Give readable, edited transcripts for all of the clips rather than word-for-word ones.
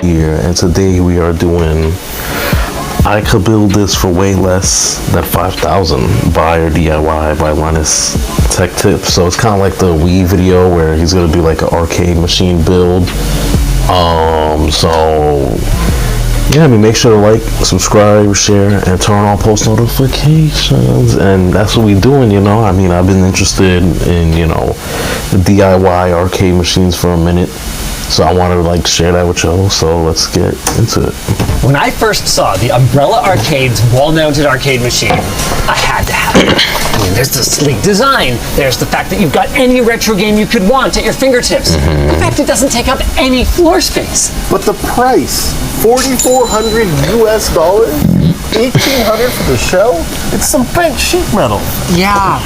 here, and today we are doing I could build this for way less than 5,000 buy or DIY by Linus Tech Tips. So it's kind of like the Wii video where he's gonna do like an arcade machine build. So yeah, I mean, make sure to like, subscribe, share, and turn on post notifications. And that's what we're doing, you know. I mean, I've been interested in, you know, DIY arcade machines for a minute. So I wanted to like share that with y'all. So let's get into it. When I first saw the Umbrella Arcade's wall-mounted arcade machine, I had to have it. I mean, there's the sleek design. There's the fact that you've got any retro game you could want at your fingertips. In fact, it doesn't take up any floor space. But the price, $4,400 US, $1,800 for the shell? It's some bent sheet metal. Yeah.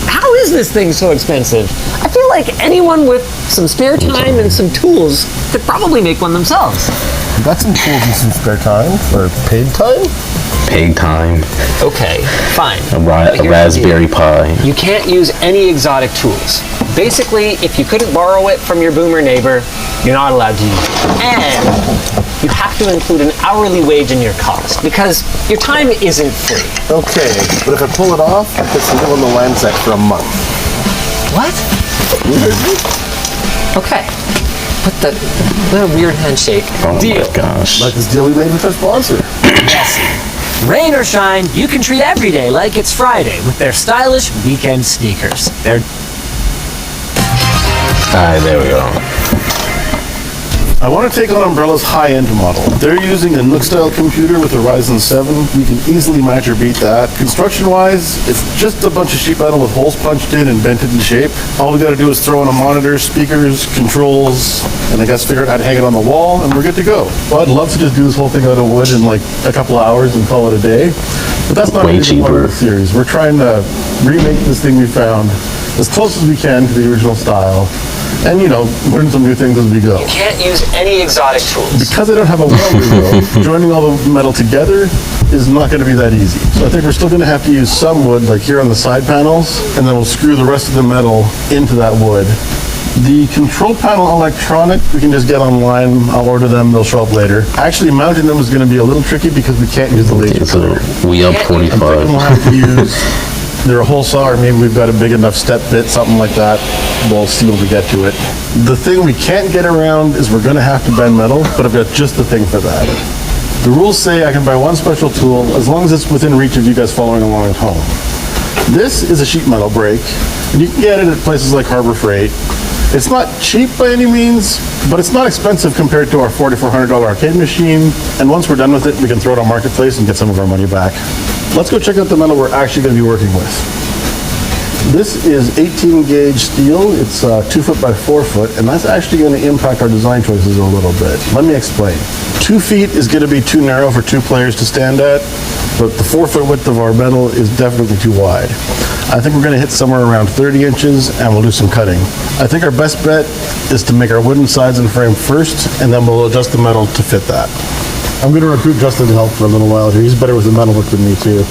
How is this thing so expensive? I feel like anyone with some spare time and some tools could probably make one themselves. You got some tools and some spare time, or paid time? Paid time. Okay, fine. A Raspberry Pi. You can't use any exotic tools. Basically, if you couldn't borrow it from your boomer neighbor, you're not allowed to use it. And you have to include an hourly wage in your cost, because your time isn't free. Okay, but if I pull it off, I put some on the land set for a month. What? Okay. What a weird handshake. Oh Deal. my gosh. Like this deal we made with our sponsor. Yes. Rain or shine, you can treat every day like it's Friday with their stylish weekend sneakers. They're... Alright, there we go. I want to take on Umbrella's high-end model. They're using a Nook-style computer with a Ryzen 7. You can easily match or beat that. Construction-wise, it's just a bunch of sheet metal with holes punched in and bent into shape. All we got to do is throw in a monitor, speakers, controls, and I guess figure out how to hang it on the wall, and we're good to go. Well, I'd love to just do this whole thing out of wood in like a couple hours and call it a day, but that's not way really cheaper. part of the series. We're trying to remake this thing we found as close as we can to the original style. And, you know, learn some new things as we go. You can't use any exotic tools. Because I don't have a welder, though, joining all the metal together is not going to be that easy. So I think we're still going to have to use some wood, like here on the side panels, and then we'll screw the rest of the metal into that wood. The control panel electronic, we can just get online. I'll order them. They'll show up later. Actually, mounting them is going to be a little tricky because we can't use the laser cutter. We up 45. We'll have to use either a hole saw, or maybe we've got a big enough step bit, something like that. We'll see when we get to it. The thing we can't get around is we're going to have to bend metal, but I've got just the thing for that. The rules say I can buy one special tool as long as it's within reach of you guys following along at home. This is a sheet metal brake, and you can get it at places like Harbor Freight. It's not cheap by any means, but it's not expensive compared to our $4,400 arcade machine. And once we're done with it, we can throw it on Marketplace and get some of our money back. Let's go check out the metal we're actually going to be working with. This is 18 gauge steel. It's 2 foot by 4 foot, and that's actually going to impact our design choices a little bit. Let me explain. 2 feet is going to be too narrow for 2 players to stand at, but the 4 foot width of our metal is definitely too wide. I think we're going to hit somewhere around 30 inches, and we'll do some cutting. I think our best bet is to make our wooden sides and frame first, and then we'll adjust the metal to fit that. I'm going to recruit Justin to help for a little while here. He's better with the metal work than me, too.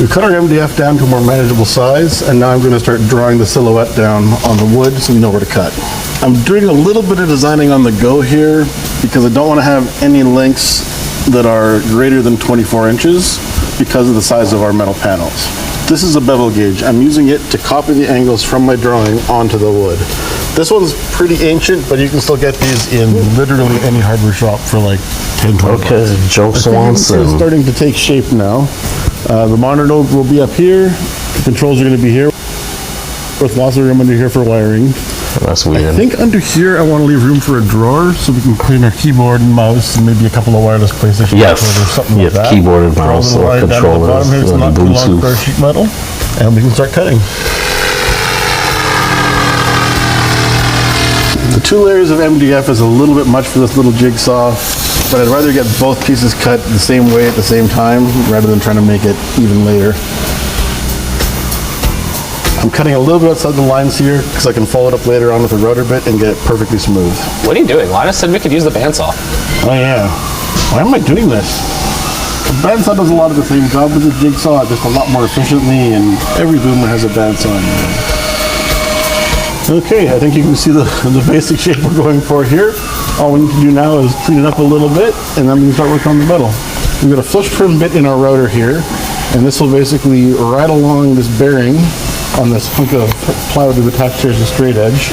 We cut our MDF down to a more manageable size, and now I'm going to start drawing the silhouette down on the wood so we know where to cut. I'm doing a little bit of designing on the go here because I don't want to have any lengths that are greater than 24 inches because of the size of our metal panels. This is a bevel gauge. I'm using it to copy the angles from my drawing onto the wood. This one's pretty ancient, but you can still get these in literally any hardware shop for like 10, 20 bucks. Okay, Joe Swanson. It's starting to take shape now. The monitor will be up here. The controls are going to be here. With lots of room under here for wiring. That's weird. I think under here I want to leave room for a drawer so we can clean our keyboard and mouse and maybe a couple of wireless PlayStation controllers or something like that. Keyboard and mouse or controllers, Bluetooth. For our sheet metal, and we can start cutting. The 2 layers of MDF is a little bit much for this little jigsaw, but I'd rather get both pieces cut the same way at the same time rather than trying to make it even later. I'm cutting a little bit outside the lines here because I can follow it up later on with a router bit and get it perfectly smooth. What are you doing? Linus said we could use the bandsaw. Oh yeah. Why am I doing this? The bandsaw does a lot of the same job as the jigsaw, just a lot more efficiently, and every boomer has a bandsaw in there. Okay, I think you can see the basic shape we're going for here. All we need to do now is clean it up a little bit, and then we can start working on the metal. We've got a flush trim bit in our router here, and this will basically ride along this bearing on this hunk of plywood we've attached here as a straight edge,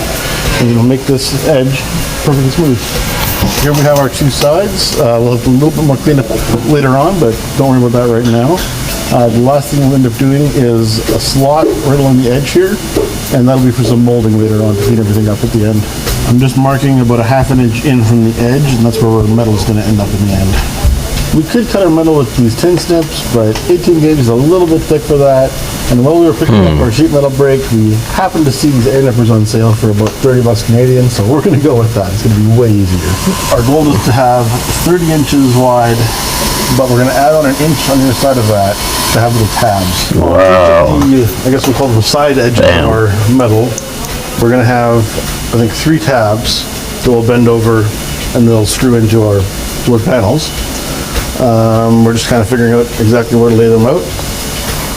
and it'll make this edge perfectly smooth. Here we have our two sides. We'll have a little bit more cleanup later on, but don't worry about that right now. The last thing we'll end up doing is a slot right along the edge here, and that'll be for some molding later on to clean everything up at the end. I'm just marking about a ½ inch in from the edge, and that's where our metal is going to end up in the end. We could cut our metal with these tin snips, but 18 gauge is a little bit thick for that. And while we were picking up our sheet metal brake, we happened to see these air nippers on sale for about 30 bucks Canadian, so we're going to go with that. It's going to be way easier. Our goal is to have 30 inches wide, but we're going to add on an inch on the other side of that to have little tabs. Wow. I guess we'll call them the side edge of our metal. We're going to have, I think, 3 tabs that will bend over and they'll screw into our wood panels. We're just kind of figuring out exactly where to lay them out,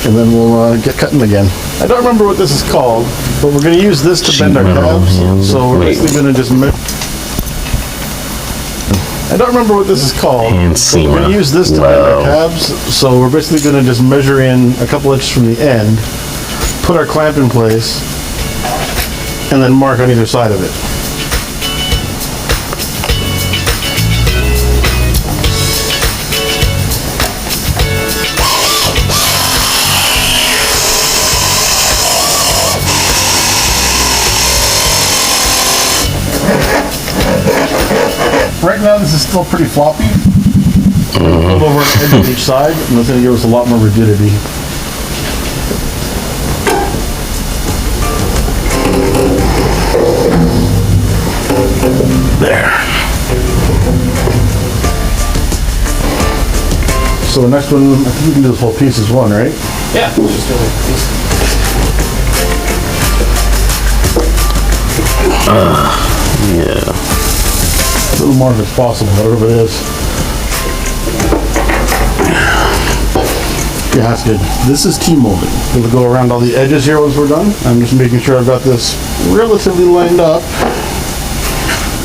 and then we'll get cutting again. I don't remember what this is called, but we're going to use this to bend our tabs. So we're basically going to just I don't remember what this is called, but we're going to use this to bend our tabs. So we're basically going to just measure in a couple inches from the end, put our clamp in place, and then mark on either side of it. Right now this is still pretty floppy. Put over an edge on each side, and that's going to give us a lot more rigidity. There. So the next one, I think we can do this whole piece as one, right? Yeah, just do it. Yeah. A little more if it's possible, whatever it is. Yeah, that's good. This is T-molding. We'll go around all the edges here once we're done. I'm just making sure I've got this relatively lined up.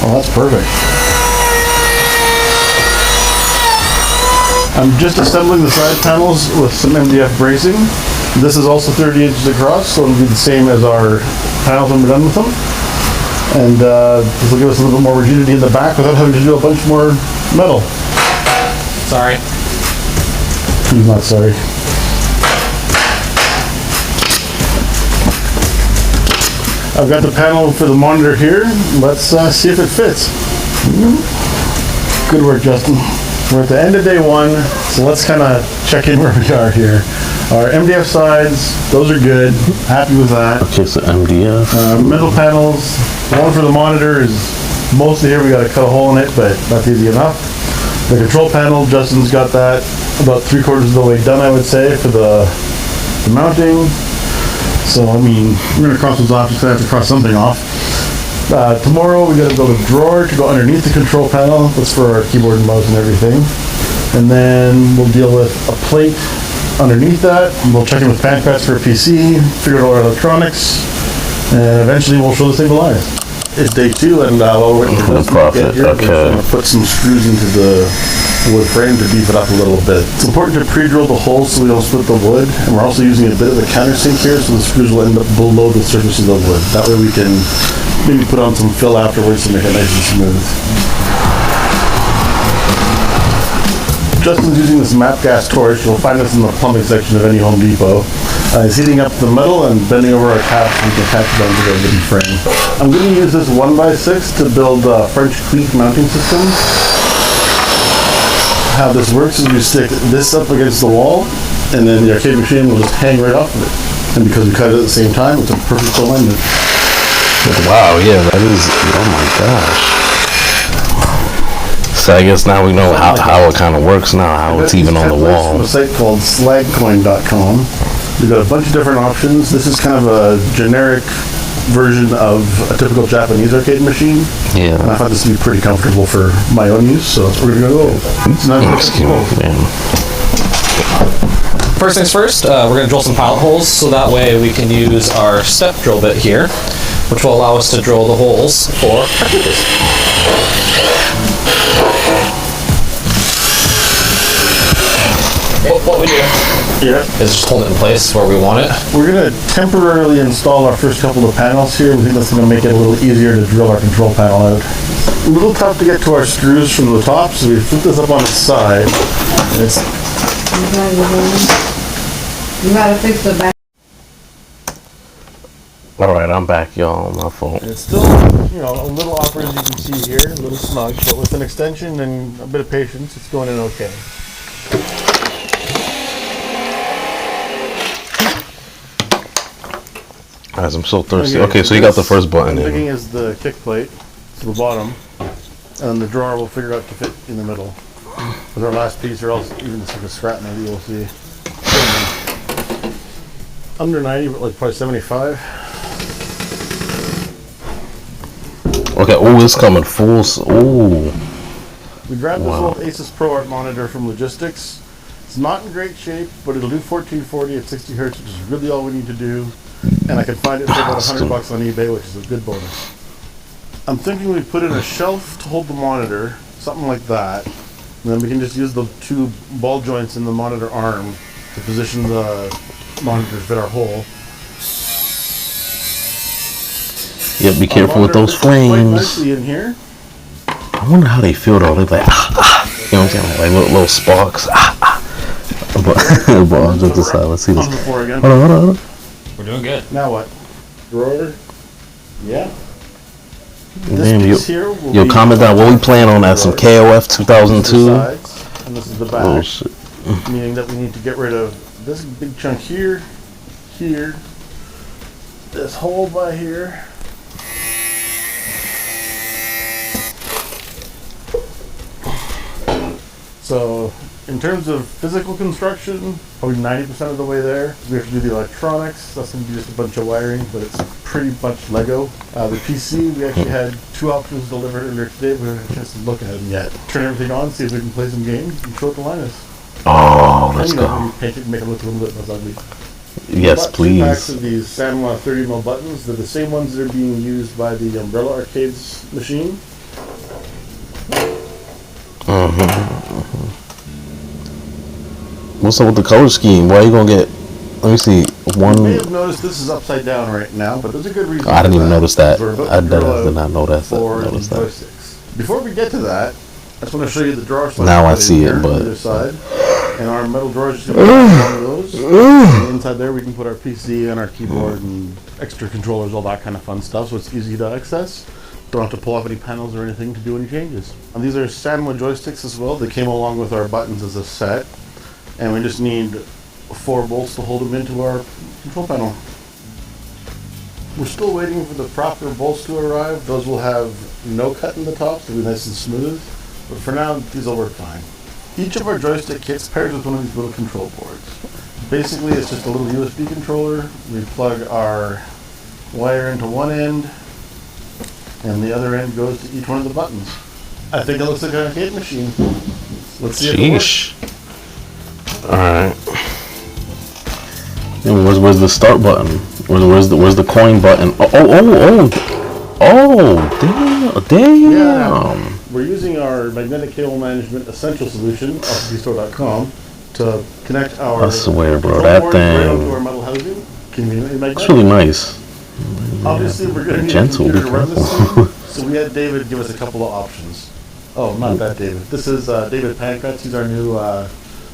Oh, that's perfect. I'm just assembling the side panels with some MDF bracing. This is also 30 inches across, so it'll be the same as our panels when we're done with them. And this will give us a little bit more rigidity in the back without having to do a bunch more metal. Sorry. He's not sorry. I've got the panel for the monitor here. Let's see if it fits. Good work, Justin. We're at the end of day 1, so let's kind of check in where we are here. Our MDF sides, those are good. Happy with that. Okay, so MDF. Middle panels, the one for the monitor is mostly here. We got to cut a hole in it, but that's easy enough. The control panel, Justin's got that about 3/4 of the way done, I would say, for the mounting. So, I mean, we're going to cross those off, just going to have to cross something off. Tomorrow we got to build a drawer to go underneath the control panel. That's for our keyboard and mouse and everything. And then we'll deal with a plate underneath that. We'll check in with Pancrats for a PC, figure out all our electronics, and eventually we'll show this thing live. It's day 2, and while we're waiting for this to get here, we're going to put some screws into the wood frame to beef it up a little bit. It's important to pre-drill the holes so we don't split the wood, and we're also using a bit of a countersink here so the screws will end up below the surface of the wood. That way we can maybe put on some fill afterwards to make it nice and smooth. Justin's using this MAP gas torch. You'll find this in the plumbing section of any Home Depot. He's heating up the metal and bending over our caps so we can attach it onto the wooden frame. I'm going to use this 1x6 to build French cleat mounting systems. How this works is we stick this up against the wall, and then the arcade machine will just hang right off of it. And because we cut it at the same time, it's a perfect alignment. Wow, yeah, that is, oh my gosh. So I guess now we know how it kind of works now, how it's even on the wall. From a site called slagcoin.com. We've got a bunch of different options. This is kind of a generic version of a typical Japanese arcade machine. Yeah. And I thought this would be pretty comfortable for my own use, so that's what we're going to go with. It's not Excuse me, man. First things first, we're going to drill some pilot holes so that way we can use our step drill bit here which will allow us to drill the holes for cartridges. What we do is just hold it in place where we want it. We're going to temporarily install our first couple of panels here. We think that's going to make it a little easier to drill our control panel out. A little tough to get to our screws from the top, so we flip this up on its side. And it's You gotta fix the back. All right, I'm back, y'all. My fault. it's still, you know, a little awkward as you can see here, a little snug, but with an extension and a bit of patience, it's going in okay. Guys, I'm so thirsty. Okay, so you got the first button I'm thinking in. is the kick plate to the bottom, and the drawer will figure out to fit in the middle. With our last piece, or else even just like a scrap, maybe we'll see. Under 90, but like probably 75. Okay, oh, it's coming full. Ooh. We grabbed this Wow. old Asus ProArt monitor from Logistics. It's not in great shape, but it'll do 1440 at 60 hertz, which is really all we need to do. And I can find it for about $100 on eBay, which is a good bonus. I'm thinking we put in a shelf to hold the monitor, something like that. And then we can just use the two ball joints in the monitor arm to position the monitor to fit our hole. Yep, be careful with those Quite flames. nicely in here. I wonder how they feel though. They're like, you know what I'm saying? Like little sparks. But I'll just decide. Let's see this. On the floor again. Hold on. We're doing good. Now what? Drawer. Yeah. Damn, piece here will yo, be comment down. What we playing on that? Some KOF the 2002? sides, and this is the back. Oh shit. Meaning that we need to get rid of this big chunk here, this hole by here. So, in terms of physical construction, probably 90% of the way there. We have to do the electronics. That's going to be just a bunch of wiring, but it's pretty much Lego. The PC, we actually had 2 options delivered earlier today, but we haven't had a chance to look at them yet. Turn everything on, see if we can play some games, and show it to Linus. Oh, let's And, you know, go. maybe paint it and make it look a little bit less ugly. Yes, Bought 2 packs please. of these Sanwa 30mm buttons. They're the same ones that are being used by the Umbrella Arcades machine. What's up with the color scheme? Why are you gonna get? Let me see. You may One. have noticed this is upside down right now, but there's a good reason. I didn't for even notice that. We're about I to drill did not out know that. for the Notice that. joysticks. Before we get to that, I just want to show you the drawer. Now I see it, on but- either side, and our metal drawer is just going to be one of those. And inside there, we can put our PC and our keyboard and extra controllers, all that kind of fun stuff. So it's easy to access. Don't have to pull off any panels or anything to do any changes. And these are Sanwa joysticks as well. They came along with our buttons as a set, and we just need 4 bolts to hold them into our control panel. We're still waiting for the proper bolts to arrive. Those will have no cut in the top, so they'll be nice and smooth. But for now, these will work fine. Each of our joystick kits pairs with one of these little control boards. Basically, it's just a little USB controller. We plug our wire into one end, and the other end goes to each one of the buttons. I think it looks like an arcade machine. Let's see if it works. Sheesh. All right. And where's the start button? Where's the coin button? Oh, damn. Yeah. We're using our magnetic cable management essential solution off of bstore.com to connect our I swear, bro, control that board right thing- onto our metal housing. Conveniently magnetic. It's really nice. Obviously, we're going to need Gentle, a computer to be run this careful. thing, so we had David give us a couple of options. Oh, not that David. This is David Pankratz. He's our new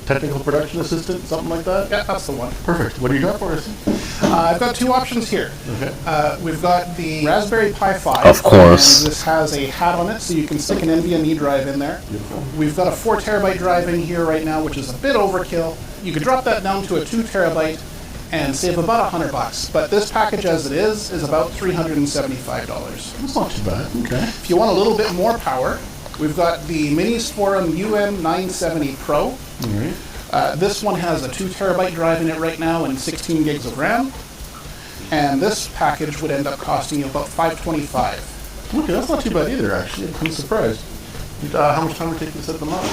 technical production assistant, something like that. Yeah, that's the one. Perfect. What do you got for us? I've got 2 options here. Okay. We've got the Raspberry Pi 5. Of course. And this has a hat on it, so you can stick an NVMe drive in there. We've got a 4 terabyte drive in here right now, which is a bit overkill. You could drop that down to a 2 terabyte and save about $100. But this package as it is about $375. That's not too bad. Okay. If you want a little bit more power, we've got the Mini Sporum UM970 Pro. All right. This one has a 2 terabyte drive in it right now and 16 gigs of RAM. And this package would end up costing you about $525. Okay, that's not too bad either, actually. I'm surprised. How much time would it take to set them up?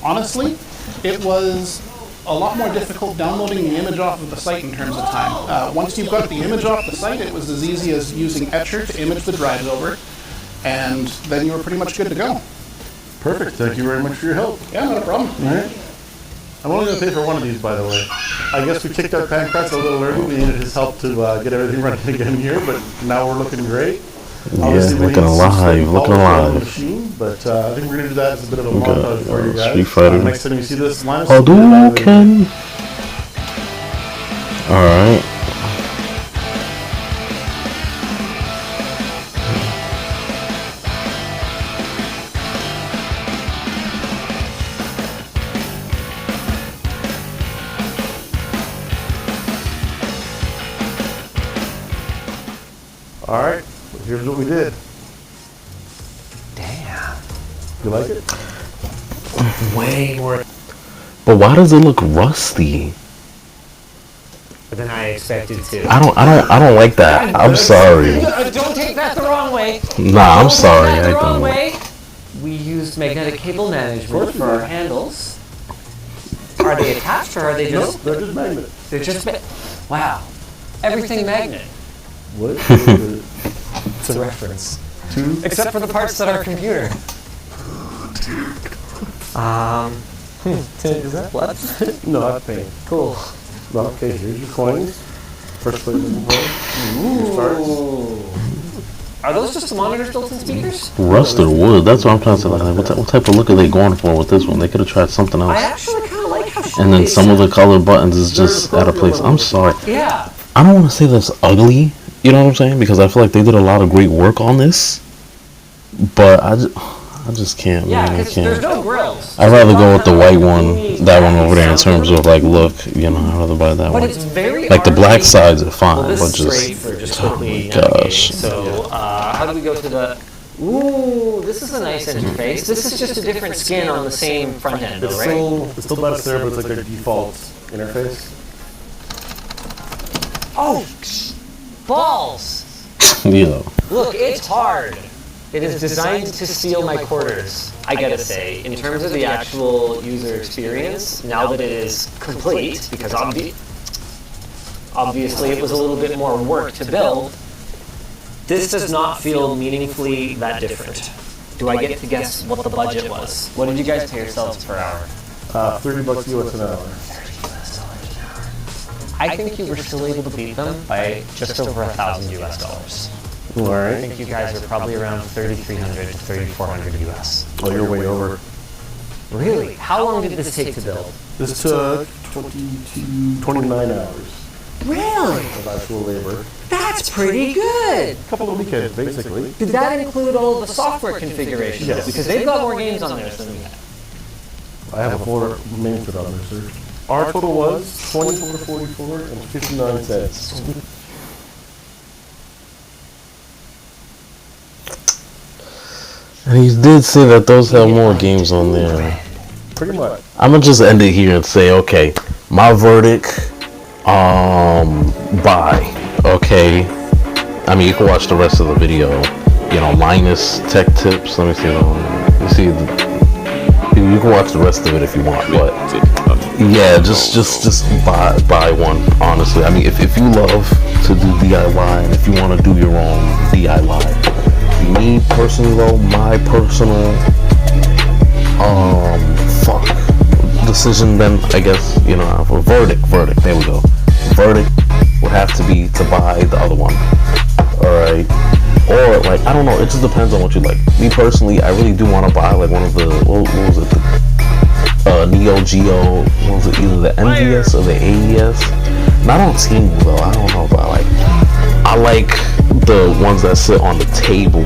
Honestly, it was a lot more difficult downloading the image off of the site in terms of time. Once you've got the image off the site, it was as easy as using Etcher to image the drives over, and then you were pretty much good to go. Perfect. Thank you very much for your help. Yeah, not a problem. All right. I'm only going to pay for one of these, by the way. I guess we kicked out Pancrats a little early. We needed his help to get everything running again here, but now we're looking great. Yeah, Obviously, we looking need some alive, state looking polish on the alive. machine, but I think we're going to do that as a bit of a We got, montage for you guys. Street Fighter. Next time you see this, Linus. Hadouken! Alright. All right, here's what we did. Damn. You like it? Way more But why does it look rusty? than I expected to. I don't like that. I'm sorry. Don't take that the wrong way. Nah, I'm Don't take sorry. that I the wrong don't. way. We used magnetic cable management for our handles. Are they attached or are they No, just? they're just magnets. They're just. Wow. Everything magnet. What? It's a reference. Two? Except for the parts that are computer. Is that blood? No, that's paint. Cool. No, okay, here's your coins. First place in the board. Your starts. Are those just the monitors built in speakers? Rusted wood. That's what I'm trying to say. Like, what type of look are they going for with this one? They could have tried something I else. actually kind of like how And then they some of the sound. color buttons is just out of place. I'm sorry. Yeah. I don't want to say that's ugly. You know what I'm saying? Because I feel like they did a lot of great work on this. But I just can't, Yeah, man. I because there's can't. no grills. I'd rather go with the white one, that one over there in terms of like look. You know, I'd rather buy that But one. it's very Like the black arcadey. sides are fine, Well, this but is great just for just oh quickly my gosh. navigating. So, how do we go to the? Ooh, this is a nice interface. This is just a different skin on the same front end, though, right? It's still best there, but it's like their default interface. Oh, balls! Yeah. Look, it's hard. It is designed to steal my quarters, I gotta say. In terms of the actual user experience, now that it is complete, because obviously it was a little bit more work to build, this does not feel meaningfully that different. Do I get to guess what the budget was? What did you guys pay yourselves per hour? $30 US an hour. I think you were still able to beat them by just over $1,000 US dollars. All I right. think you guys are probably around 3,300 to 3,400 US. Oh, you're way over. Really? How long did this take to build? This took 29 hours Really? of actual labor. That's pretty good. A couple of weekends, basically. Did that include all the software configurations? Yes. Because they've got more games on theirs than we have. I have a full main fit on there, sir. Our total was $24.44 and 59 cents. And he did say that those have more games on there. Pretty much. I'm gonna just end it here and say, okay, my verdict, buy. Okay. I mean, you can watch the rest of the video. You know, minus tech tips. Let me see. Let me see. You can watch the rest of it if you want, but yeah, just buy one. Honestly, I mean, if you love to do DIY and if you want to do your own DIY, me personally though, my personal decision then, I guess, you know, for verdict, there we go. Verdict would have to be to buy the other one. Alright. Or like, I don't know, it just depends on what you like. Me personally, I really do want to buy like one of the, what was it, the Neo Geo, what was it, either the NVS or the AES. Not on Team though, I don't know, but I like the ones that sit on the table.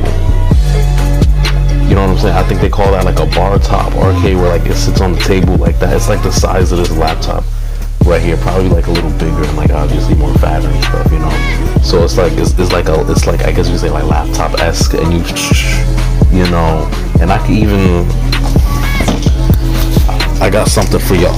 You know what I'm saying? I think they call that like a bar top arcade where like it sits on the table like that. It's like the size of this laptop right here, probably like a little bigger and like obviously more fat and stuff, you know. So it's like it's like I guess you say like laptop-esque, and you know, and I can even I got something for y'all.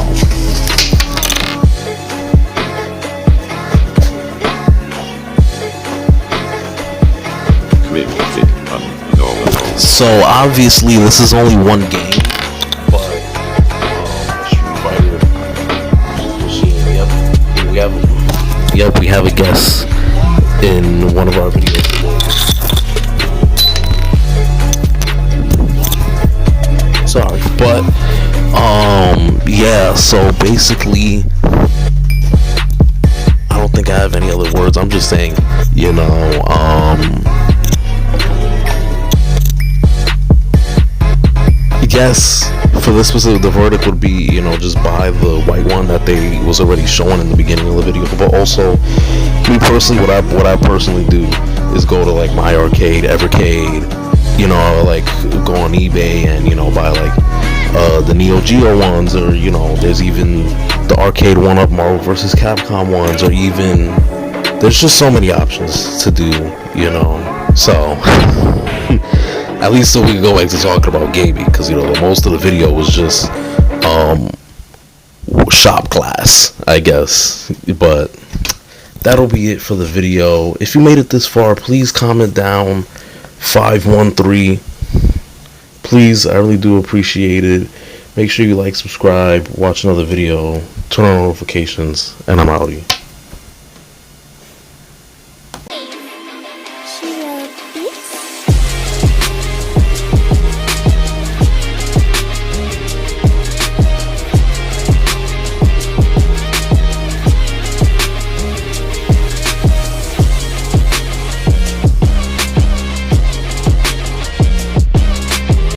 So obviously this is only one game, but Street Fighter we have a guest in one of our videos today. Sorry, but yeah, so basically I don't think I have any other words. I'm just saying, you know, yes, for this specific, the verdict would be, you know, just buy the white one that they was already showing in the beginning of the video. But also, me personally, what I personally do is go to like My Arcade, Evercade, you know, like go on eBay and, you know, buy like the Neo Geo ones, or, you know, there's even the arcade one up Marvel vs. Capcom ones, or even there's just so many options to do, you know. So at least so we can go back to talking about gaming, because, you know, most of the video was just shop class, I guess. But that'll be it for the video. If you made it this far, please comment down 513. Please, I really do appreciate it. Make sure you like, subscribe, watch another video, turn on notifications, and I'm out of here.